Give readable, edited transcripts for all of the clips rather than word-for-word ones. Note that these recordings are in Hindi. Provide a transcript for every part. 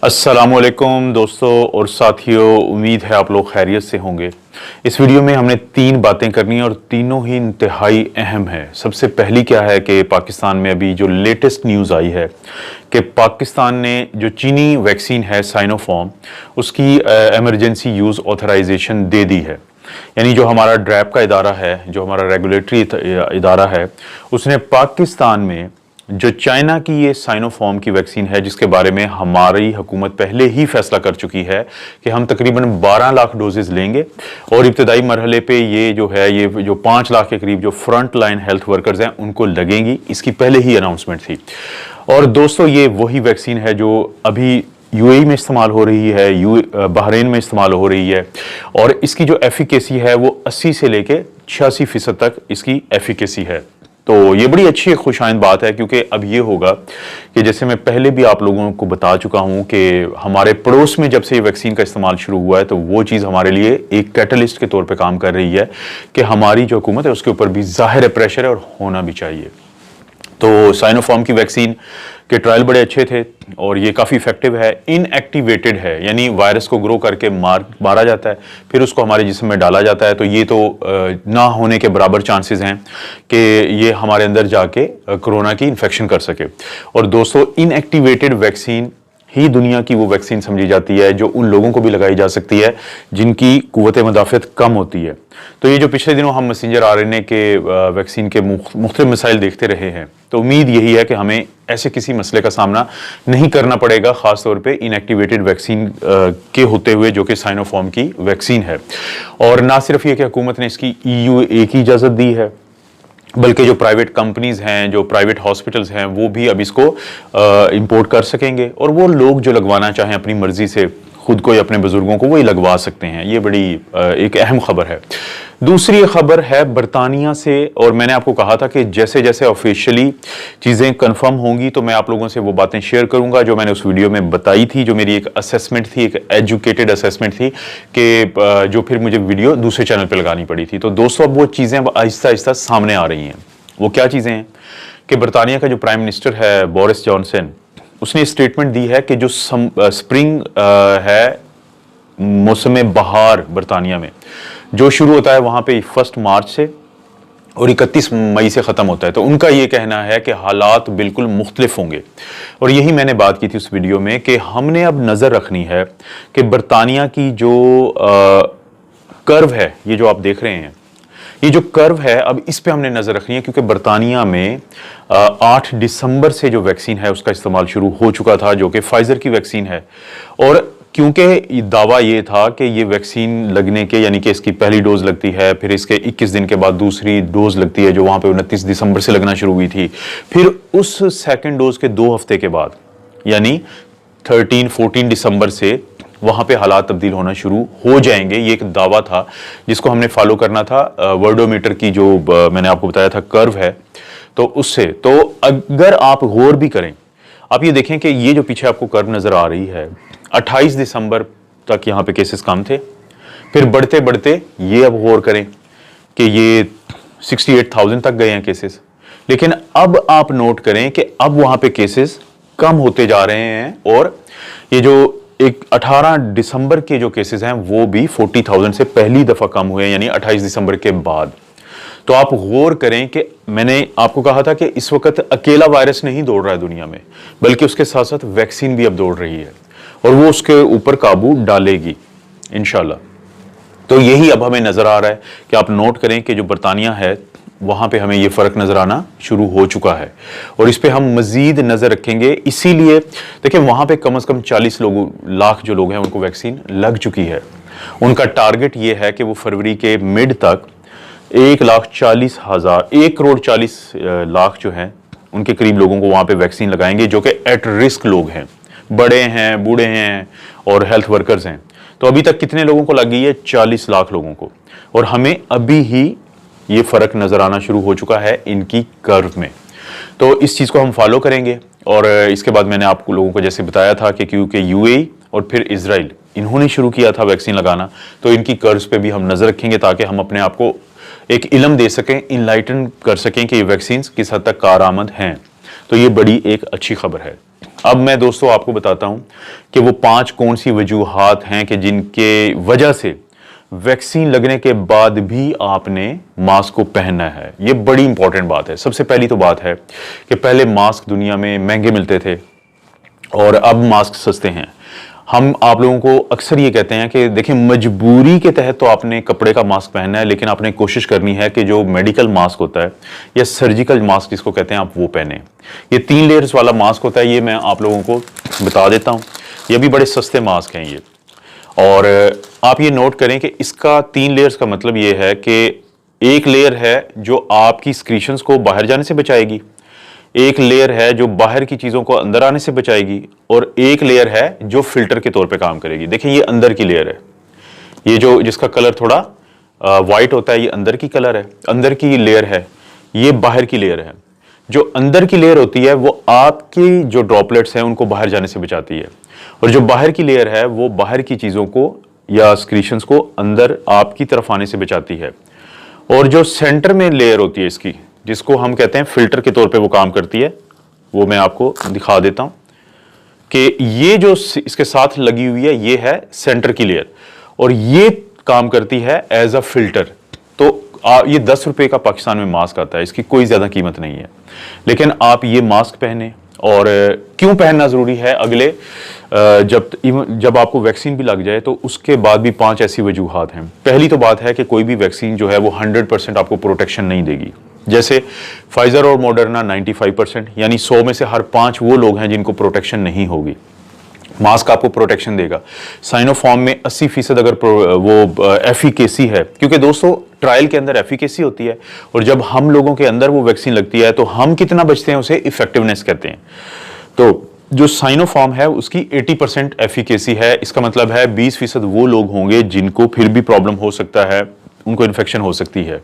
अस्सलामुअलैकुम दोस्तों और साथियों, उम्मीद है आप लोग खैरियत से होंगे। इस वीडियो में हमने तीन बातें करनी है और तीनों ही इंतहाई अहम है। सबसे पहली क्या है कि पाकिस्तान में अभी जो लेटेस्ट न्यूज़ आई है कि पाकिस्तान ने जो चीनी वैक्सीन है साइनोफार्म, उसकी एमरजेंसी यूज़ ऑथराइजेशन दे दी है। यानी जो हमारा ड्रैप का इदारा है, जो हमारा रेगुलेटरी इदारा है, उसने पाकिस्तान में जो चाइना की ये साइनोफार्म की वैक्सीन है, जिसके बारे में हमारी हुकूमत पहले ही फैसला कर चुकी है कि हम तकरीबन 12 लाख डोजेज लेंगे और इब्तदाई मरहले पे ये जो 5 लाख के करीब जो फ्रंट लाइन हेल्थ वर्कर्स हैं उनको लगेंगी। इसकी पहले ही अनाउंसमेंट थी। और दोस्तों, ये वही वैक्सीन है जो अभी यूएई में इस्तेमाल हो रही है, बहरीन में इस्तेमाल हो रही है और इसकी जो एफिकेसी है वो 80 से लेके 86% तक इसकी एफिकेसी है। तो ये बड़ी अच्छी खुशाइंद बात है, क्योंकि अब ये होगा कि जैसे मैं पहले भी आप लोगों को बता चुका हूं कि हमारे पड़ोस में जब से ये वैक्सीन का इस्तेमाल शुरू हुआ है तो वो चीज़ हमारे लिए एक कैटलिस्ट के तौर पे काम कर रही है कि हमारी जो हुकूमत है उसके ऊपर भी ज़ाहिर प्रेशर है और होना भी चाहिए। तो साइनोफार्म की वैक्सीन के ट्रायल बड़े अच्छे थे और ये काफ़ी इफेक्टिव है। इनएक्टिवेटेड है, यानी वायरस को ग्रो करके मारा जाता है, फिर उसको हमारे जिस्म में डाला जाता है। तो ये तो ना होने के बराबर चांसेस हैं कि ये हमारे अंदर जाके कोरोना की इन्फेक्शन कर सके। और दोस्तों, इनएक्टिवेटेड वैक्सीन ही दुनिया की वो वैक्सीन समझी जाती है जो उन लोगों को भी लगाई जा सकती है जिनकी कुव्वत मुदाफ़त कम होती है। तो ये जो पिछले दिनों हम मैसेंजर आरएनए के वैक्सीन के मुख्तलिफ मसाइल देखते रहे हैं, तो उम्मीद यही है कि हमें ऐसे किसी मसले का सामना नहीं करना पड़ेगा, ख़ास तौर पे इनएक्टिवेटेड वैक्सीन के होते हुए, जो कि साइनोफार्म की वैक्सीन है। और ना सिर्फ ये कि हुकूमत ने इसकी EU की इजाज़त दी है, बल्कि जो प्राइवेट कंपनीज हैं, जो प्राइवेट हॉस्पिटल्स हैं, वो भी अब इसको इंपोर्ट कर सकेंगे और वो लोग जो लगवाना चाहें अपनी मर्जी से खुद को या अपने बुजुर्गों को वही लगवा सकते हैं। ये बड़ी एक अहम खबर है। दूसरी खबर है बरतानिया से, और मैंने आपको कहा था कि जैसे जैसे ऑफिशियली चीज़ें कंफर्म होंगी तो मैं आप लोगों से वो बातें शेयर करूंगा जो मैंने उस वीडियो में बताई थी, जो मेरी एक असेसमेंट थी, एक एजुकेटेड असेसमेंट थी कि जो फिर मुझे वीडियो दूसरे चैनल पर लगानी पड़ी थी। तो दोस्तों, अब वो चीज़ें अब आहिस्ता आहिस्ता सामने आ रही हैं। वो क्या चीज़ें हैं कि बरतानिया का जो प्राइम मिनिस्टर है बोरिस जॉनसन, उसने स्टेटमेंट दी है कि जो स्प्रिंग है, मौसम बहार बरतानिया में जो शुरू होता है वहाँ पे 1 मार्च से और 31 मई से ख़त्म होता है। तो उनका ये कहना है कि हालात बिल्कुल मुख्तलिफ होंगे। और यही मैंने बात की थी उस वीडियो में कि हमने अब नज़र रखनी है कि बरतानिया की जो कर्व है, ये जो आप देख रहे हैं, ये जो कर्व है, अब इस पे हमने नज़र रखनी है, क्योंकि बरतानिया में 8 दिसंबर से जो वैक्सीन है उसका इस्तेमाल शुरू हो चुका था, जो कि फाइजर की वैक्सीन है। और क्योंकि दावा ये था कि ये वैक्सीन लगने के, यानी कि इसकी पहली डोज लगती है, फिर इसके 21 दिन के बाद दूसरी डोज लगती है जो वहाँ पे 29 दिसंबर से लगना शुरू हुई थी, फिर उस सेकेंड डोज के 2 हफ्ते के बाद यानी 13-14 दिसंबर से वहाँ पे हालात तब्दील होना शुरू हो जाएंगे। ये एक दावा था जिसको हमने फॉलो करना था। वर्डोमीटर की जो मैंने आपको बताया था कर्व है, तो उससे, तो अगर आप गौर भी करें, आप ये देखें कि ये जो पीछे आपको कर्व नज़र आ रही है, 28 दिसंबर तक यहाँ पे केसेस कम थे, फिर बढ़ते बढ़ते ये, अब गौर करें कि ये 68,000 तक गए हैं केसेस। लेकिन अब आप नोट करें कि अब वहाँ पे केसेस कम होते जा रहे हैं और ये जो 18 दिसंबर के जो केसेस हैं वो भी 40,000 से पहली दफ़ा कम हुए, यानी 28 दिसंबर के बाद। तो आप गौर करें कि मैंने आपको कहा था कि इस वक्त अकेला वायरस नहीं दौड़ रहा है दुनिया में, बल्कि उसके साथ साथ वैक्सीन भी अब दौड़ रही है और वो उसके ऊपर काबू डालेगी इंशाल्लाह। तो यही अब हमें नज़र आ रहा है कि आप नोट करें कि जो बरतानिया है वहाँ पे हमें ये फ़र्क नज़र आना शुरू हो चुका है और इस पे हम मज़ीद नज़र रखेंगे। इसीलिए देखिए, वहाँ पे कम से कम 40 लाख जो लोग हैं उनको वैक्सीन लग चुकी है। उनका टारगेट ये है कि वो फरवरी के मिड तक 1,40,000 जो हैं उनके करीब लोगों को वहाँ पे वैक्सीन लगाएंगे, जो कि एट रिस्क लोग हैं, बड़े हैं, बूढ़े हैं और हेल्थ वर्कर्स हैं। तो अभी तक कितने लोगों को लग गई है? 40 लाख लोगों को। और हमें अभी ही ये फ़र्क नज़र आना शुरू हो चुका है इनकी कर्व में। तो इस चीज़ को हम फॉलो करेंगे। और इसके बाद मैंने आपको लोगों को जैसे बताया था कि क्योंकि यूएई और फिर इजराइल, इन्होंने शुरू किया था वैक्सीन लगाना, तो इनकी कर्व्स पे भी हम नज़र रखेंगे ताकि हम अपने आप को एक इल्म दे सकें, इनलाइटन कर सकें कि ये वैक्सीन किस हद तक कारआमद हैं। तो ये बड़ी एक अच्छी खबर है। अब मैं दोस्तों आपको बताता हूं कि वो 5 कौन सी वजूहात हैं कि जिनके वजह से वैक्सीन लगने के बाद भी आपने मास्क को पहनना है। ये बड़ी इंपॉर्टेंट बात है। सबसे पहली तो बात है कि पहले मास्क दुनिया में महंगे मिलते थे और अब मास्क सस्ते हैं। हम आप लोगों को अक्सर ये कहते हैं कि देखिए, मजबूरी के तहत तो आपने कपड़े का मास्क पहनना है, लेकिन आपने कोशिश करनी है कि जो मेडिकल मास्क होता है या सर्जिकल मास्क जिसको कहते हैं, आप वो पहने। ये 3 लेयर्स वाला मास्क होता है, ये मैं आप लोगों को बता देता हूँ। ये भी बड़े सस्ते मास्क हैं ये। और आप ये नोट करें कि इसका 3 लेयर्स का मतलब ये है कि एक लेयर है जो आपकी स्क्रीशंस को बाहर जाने से बचाएगी, एक लेयर है जो बाहर की चीजों को अंदर आने से बचाएगी, और एक लेयर है जो फिल्टर के तौर पे काम करेगी। देखिए, ये अंदर की लेयर है, ये जो जिसका कलर थोड़ा वाइट होता है, ये अंदर की कलर है, अंदर की लेयर है। ये बाहर की लेयर है। जो अंदर की लेयर होती है वो आपकी जो ड्रॉपलेट्स हैं उनको बाहर जाने से बचाती है, और जो बाहर की लेयर है वो बाहर की चीजों को या स्क्रीशंस को अंदर आपकी तरफ आने से बचाती है। और जो सेंटर में लेयर होती है इसकी, जिसको हम कहते हैं फिल्टर के तौर पे वो काम करती है, वो मैं आपको दिखा देता हूं कि ये जो इसके साथ लगी हुई है ये है सेंटर की लेयर, और ये काम करती है एज अ फिल्टर। तो ये 10 रुपए का पाकिस्तान में मास्क आता है, इसकी कोई ज्यादा कीमत नहीं है, लेकिन आप ये मास्क पहने। और क्यों पहनना जरूरी है, अगले जब आपको वैक्सीन भी लग जाए तो उसके बाद भी 5 ऐसी वजूहात हैं। पहली तो बात है कि कोई भी वैक्सीन जो है वो 100% आपको प्रोटेक्शन नहीं देगी। जैसे फाइजर और मॉडर्ना 95%, यानी 100 में से हर 5 वो लोग हैं जिनको प्रोटेक्शन नहीं होगी। मास्क आपको प्रोटेक्शन देगा। साइनोफार्म में 80% अगर वो एफिकेसी है, क्योंकि दोस्तों ट्रायल के अंदर एफिकेसी होती है, और जब हम लोगों के अंदर वो वैक्सीन लगती है तो हम कितना बचते हैं उसे इफेक्टिवनेस कहते हैं। तो जो साइनोफार्म है उसकी 80% एफिकेसी है। इसका मतलब है 20% वो लोग होंगे जिनको फिर भी प्रॉब्लम हो सकता है, उनको इन्फेक्शन हो सकती है।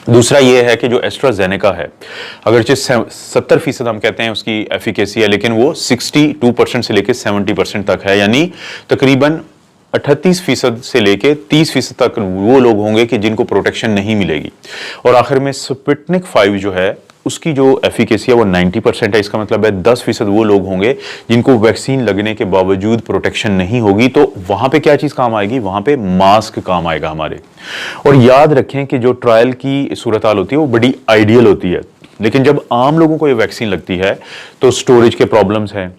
दूसरा ये है कि जो एस्ट्राजेनेका है, अगर 70% हम कहते हैं उसकी एफिकेसी है, लेकिन वो 62% से लेकर 70% तक है, यानी तकरीबन 38% से लेके 30% तक वो लोग होंगे कि जिनको प्रोटेक्शन नहीं मिलेगी। और आखिर में स्पुतनिक 5 जो है उसकी जो एफिकेसी है वो 90% है। इसका मतलब है 10% वो लोग होंगे जिनको वैक्सीन लगने के बावजूद प्रोटेक्शन नहीं होगी। तो वहां पे क्या चीज काम आएगी, वहां पे मास्क काम आएगा हमारे। और याद रखें कि जो ट्रायल की सूरत हाल होती है वो बड़ी आइडियल होती है, लेकिन जब आम लोगों को ये वैक्सीन लगती है तो स्टोरेज के प्रॉब्लम्स हैं,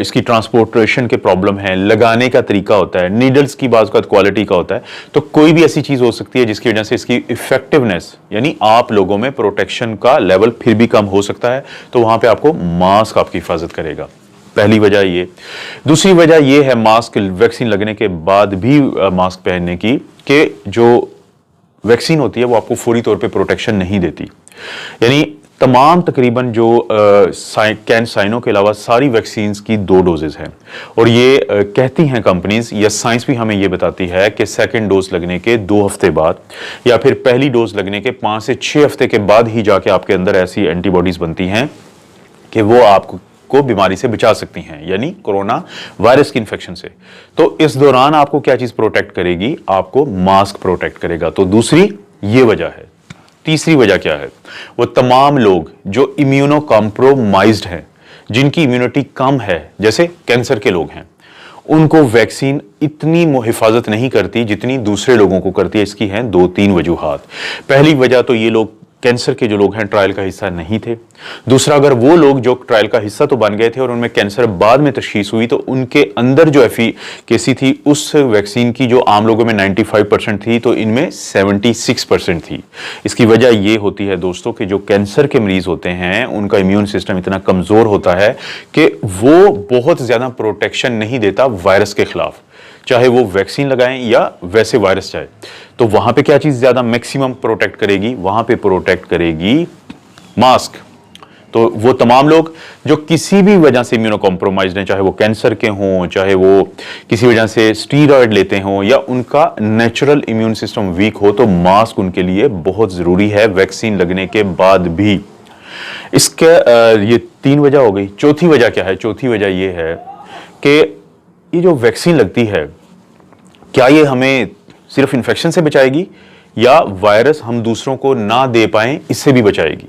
इसकी ट्रांसपोर्टेशन के प्रॉब्लम है, लगाने का तरीका होता है, नीडल्स की बात का क्वालिटी का होता है। तो कोई भी ऐसी चीज हो सकती है जिसकी वजह से इसकी इफेक्टिवनेस, यानी आप लोगों में प्रोटेक्शन का लेवल फिर भी कम हो सकता है। तो वहां पे आपको मास्क आपकी हिफाजत करेगा। पहली वजह ये। दूसरी वजह ये है मास्क वैक्सीन लगने के बाद भी मास्क पहनने की, कि जो वैक्सीन होती है वो आपको फौरी तौर पे प्रोटेक्शन नहीं देती। यानी तमाम तकरीबन जो साइनो के अलावा सारी वैक्सीन्स की 2 डोजेज हैं, और ये कहती हैं कंपनीज, या साइंस भी हमें ये बताती है कि सेकंड डोज लगने के 2 हफ्ते बाद या फिर पहली डोज लगने के 5 से 6 हफ्ते के बाद ही जाके आपके अंदर ऐसी एंटीबॉडीज बनती हैं कि वो आपको बीमारी से बचा सकती हैं, यानी कोरोना वायरस की इन्फेक्शन से। तो इस दौरान आपको क्या चीज प्रोटेक्ट करेगी, आपको मास्क प्रोटेक्ट करेगा। तो दूसरी ये वजह है। तीसरी वजह क्या है, वो तमाम लोग जो इम्यूनो कॉम्प्रोमाइज्ड हैं, जिनकी इम्यूनिटी कम है, जैसे कैंसर के लोग हैं, उनको वैक्सीन इतनी हिफाजत नहीं करती जितनी दूसरे लोगों को करती है। इसकी हैं 2-3 वजूहात। पहली वजह तो ये लोग कैंसर के जो लोग हैं ट्रायल का हिस्सा नहीं थे। दूसरा, अगर वो लोग जो ट्रायल का हिस्सा तो बन गए थे और उनमें कैंसर बाद में तशखीस हुई, तो उनके अंदर जो एफिकेसी थी उस वैक्सीन की जो आम लोगों में 95% थी, तो इनमें 76% थी। इसकी वजह ये होती है दोस्तों कि जो कैंसर के मरीज होते हैं उनका इम्यून सिस्टम इतना कमजोर होता है कि वो बहुत ज्यादा प्रोटेक्शन नहीं देता वायरस के खिलाफ, चाहे वो वैक्सीन लगाएं या वैसे वायरस चाहे। तो वहां पे क्या चीज ज्यादा मैक्सिमम प्रोटेक्ट करेगी, वहां पे प्रोटेक्ट करेगी मास्क। तो वो तमाम लोग जो किसी भी वजह से इम्यूनो कॉम्प्रोमाइज्ड हैं, चाहे वो कैंसर के हों, चाहे वो किसी वजह से स्टीरॉयड लेते हों, या उनका नेचुरल इम्यून सिस्टम वीक हो, तो मास्क उनके लिए बहुत जरूरी है वैक्सीन लगने के बाद भी। इसके ये 3 वजह हो गई। चौथी वजह क्या है, चौथी वजह ये है कि ये जो वैक्सीन लगती है, क्या ये हमें सिर्फ इन्फेक्शन से बचाएगी या वायरस हम दूसरों को ना दे पाएं इससे भी बचाएगी।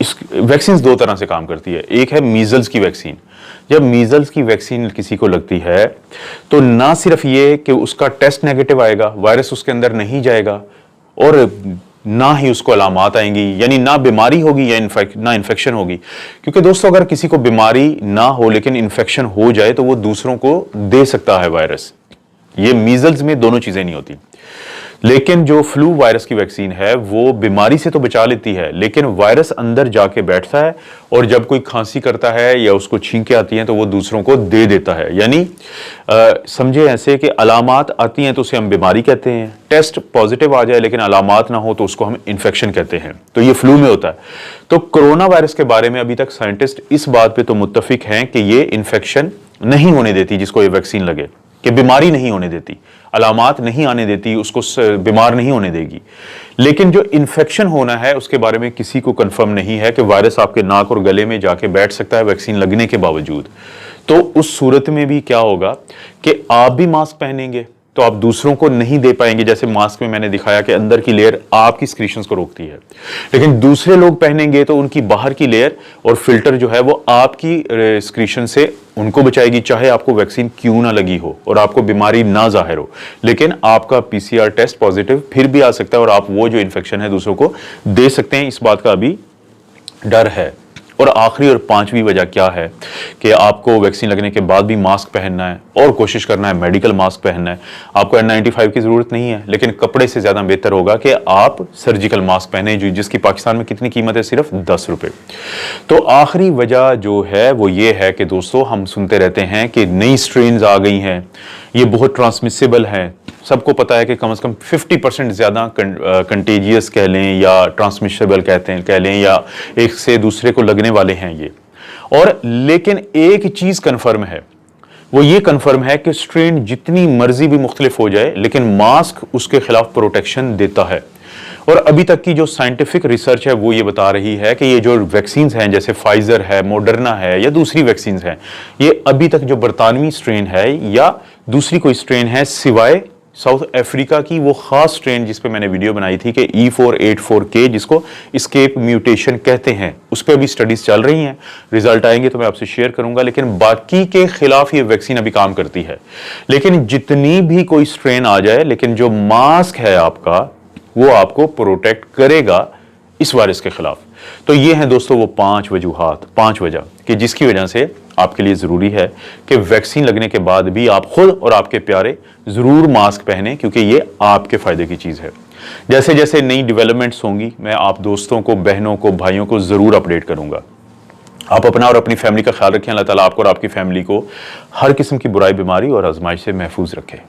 इस वैक्सीन दो तरह से काम करती है। एक है मीजल्स की वैक्सीन। जब मीजल्स की वैक्सीन किसी को लगती है तो ना सिर्फ ये कि उसका टेस्ट नेगेटिव आएगा, वायरस उसके अंदर नहीं जाएगा, और ना ही उसको अलामात आएंगी, यानी ना बीमारी होगी या ना इन्फेक्शन होगी। क्योंकि दोस्तों अगर किसी को बीमारी ना हो लेकिन इन्फेक्शन हो जाए तो वो दूसरों को दे सकता है वायरस। ये मीजल्स में दोनों चीजें नहीं होती। लेकिन जो फ्लू वायरस की वैक्सीन है वो बीमारी से तो बचा लेती है, लेकिन वायरस अंदर जाके बैठता है और जब कोई खांसी करता है या उसको छींकें आती हैं तो वो दूसरों को दे देता है। यानी समझे ऐसे कि अलामात आती हैं तो उसे हम बीमारी कहते हैं, टेस्ट पॉजिटिव आ जाए लेकिन अलामात ना हो तो उसको हम इन्फेक्शन कहते हैं। तो ये फ्लू में होता है। तो कोरोना वायरस के बारे में अभी तक साइंटिस्ट इस बात पे तो मुत्तफिक हैं कि ये इन्फेक्शन नहीं होने देती जिसको ये वैक्सीन लगे, कि बीमारी नहीं होने देती, अलामात नहीं आने देती, उसको बीमार नहीं होने देगी। लेकिन जो इन्फेक्शन होना है उसके बारे में किसी को कंफर्म नहीं है कि वायरस आपके नाक और गले में जाके बैठ सकता है वैक्सीन लगने के बावजूद। तो उस सूरत में भी क्या होगा कि आप भी मास्क पहनेंगे तो आप दूसरों को नहीं दे पाएंगे। जैसे मास्क में मैंने दिखाया कि अंदर की लेयर आपकी स्क्रीशंस को रोकती है, लेकिन दूसरे लोग पहनेंगे तो उनकी बाहर की लेयर और फिल्टर जो है वो आपकी स्क्रीशन से उनको बचाएगी, चाहे आपको वैक्सीन क्यों ना लगी हो और आपको बीमारी ना जाहिर हो। लेकिन आपका पीसीआर टेस्ट पॉजिटिव फिर भी आ सकता है और आप वो जो इन्फेक्शन है दूसरों को दे सकते हैं। इस बात का अभी डर है। और आखिरी और पांचवी वजह क्या है कि आपको वैक्सीन लगने के बाद भी मास्क पहनना है और कोशिश करना है मेडिकल मास्क पहनना है। आपको N95 की जरूरत नहीं है, लेकिन कपड़े से ज्यादा बेहतर होगा कि आप सर्जिकल मास्क पहने, जिसकी पाकिस्तान में कितनी कीमत है, सिर्फ 10 रुपए। तो आखिरी वजह जो है वो ये है कि दोस्तों हम सुनते रहते हैं कि नई स्ट्रेन्स आ गई हैं, ये बहुत ट्रांसमिसेबल है। सबको पता है कि कम से कम 50% ज्यादा कंटेजियस कह लें या ट्रांसमिसेबल कह लें या एक से दूसरे को लगने वाले हैं ये। और लेकिन एक चीज कंफर्म है, वो ये कंफर्म है कि स्ट्रेन जितनी मर्जी भी मुख्तलिफ हो जाए लेकिन मास्क उसके खिलाफ प्रोटेक्शन देता है। और अभी तक की जो साइंटिफिक रिसर्च है वो ये बता रही है कि ये जो वैक्सीन्स हैं जैसे फाइजर है, मॉडर्ना है या दूसरी वैक्सीन्स हैं, ये अभी तक जो बरतानवी स्ट्रेन है या दूसरी कोई स्ट्रेन है सिवाय साउथ अफ्रीका की वो खास स्ट्रेन जिस पे मैंने वीडियो बनाई थी कि E484K, जिसको एस्केप म्यूटेशन कहते हैं, उस पर अभी स्टडीज चल रही हैं। रिजल्ट आएंगे तो मैं आपसे शेयर करूंगा। लेकिन बाकी के खिलाफ ये वैक्सीन अभी काम करती है। लेकिन जितनी भी कोई स्ट्रेन आ जाए, लेकिन जो मास्क है आपका वो आपको प्रोटेक्ट करेगा इस वायरस के खिलाफ। तो ये हैं दोस्तों वो 5 वजूहात, 5 वजह कि जिसकी वजह से आपके लिए जरूरी है कि वैक्सीन लगने के बाद भी आप खुद और आपके प्यारे जरूर मास्क पहने, क्योंकि ये आपके फायदे की चीज है। जैसे जैसे नई डेवलपमेंट्स होंगी मैं आप दोस्तों को, बहनों को, भाइयों को जरूर अपडेट करूंगा। आप अपना और अपनी फैमिली का ख्याल रखें। अल्लाह ताला आपको और आपकी फैमिली को हर किस्म की बुराई, बीमारी और आजमाइश से महफूज रखे।